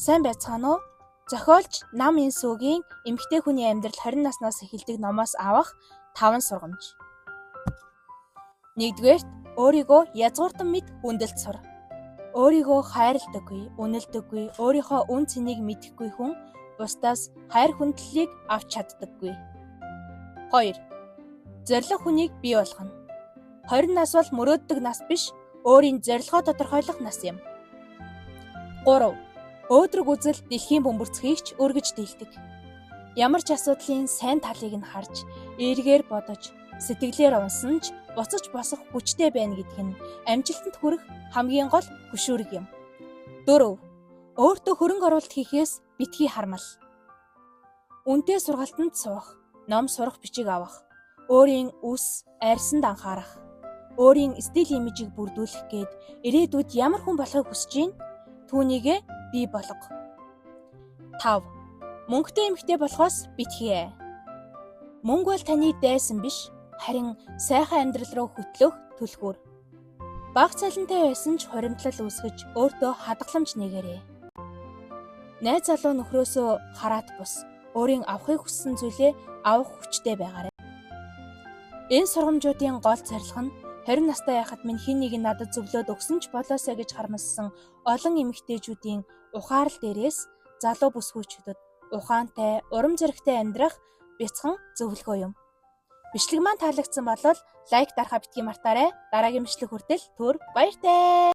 Сайн байцгаана уу? Зохиолч Нам Инсүүгийн эмэгтэй хүний амьдрал 20 наснаас эхэлдэг номоос авах 5 сургамж. 1-р өөрийгөө язгууртан мэд хүндэлт сур. Өөрийгөө хайрладаггүй, үнэлдэггүй, өөрийнхөө үн цэнийг мэдэхгүй хүн бусдаас хайр хүндлэлийг авч чаддаггүй. 2. Зорилго хүнийг бий болгоно. 20 нас бол мөрөөддөг нас биш, өөрийн зорилгоо тодорхойлох нас юм. 3. Өөдрөг үзэл дэлхийн бөмбөрцгийг ч өргөж дийлдэг. Ямар ч асуудлын сайн талыг нь харж, эргээр бодож, сэтгэлээр унсан ч буцаж босох хүчтэй байна гэдг нь амжилтанд хүрэх хамгийн гол хөшүүрэг юм. 4. Өөртөө хөрөнгө оруулалт хийхээс битгий хармал. Үнэтэй сургалтанд суух, ном сурах бичиг авах, өөрийн үс, арьсанд анхаарах, өөрийн стил имижийг бүрдүүлэх гээд ирээдүйд ямар хүн болохыг хүсэж байна, түүнийгээ бий болго. 5. Мөнгөтэй эмэгтэй болохоос битгий. Мөнгө бол таны дайсан биш, харин сайхан амьдрал руу хөтлөх түлхүүр. Бага цалинтай байсан ч хуримтлал үүсгэж өөртөө хадгаламж нээгээрэй. Найз залуу нөхрөөсөө хараат бус, өөрийн авахыг хүссэн зүйлээ авах хүчтэй байгаарай. Энэ сургамжуудын гол зорилго нь 20 настай байхад минь хэн нэг нь надад зөвлөд өгсөн ч болоосоо гэж харамссан олон эмэгтэйчүүдийн ухаарал дээрээс залуу бүсгүйчүүдэд ухаантай, урам зоригтой амьдрах бяцхан зөвлөгөө юм. Бичлэг маань таалагдсан бол лайк дарахаа битгий мартаарай. Дараагийн бичлэг хүртэл түр баяртай.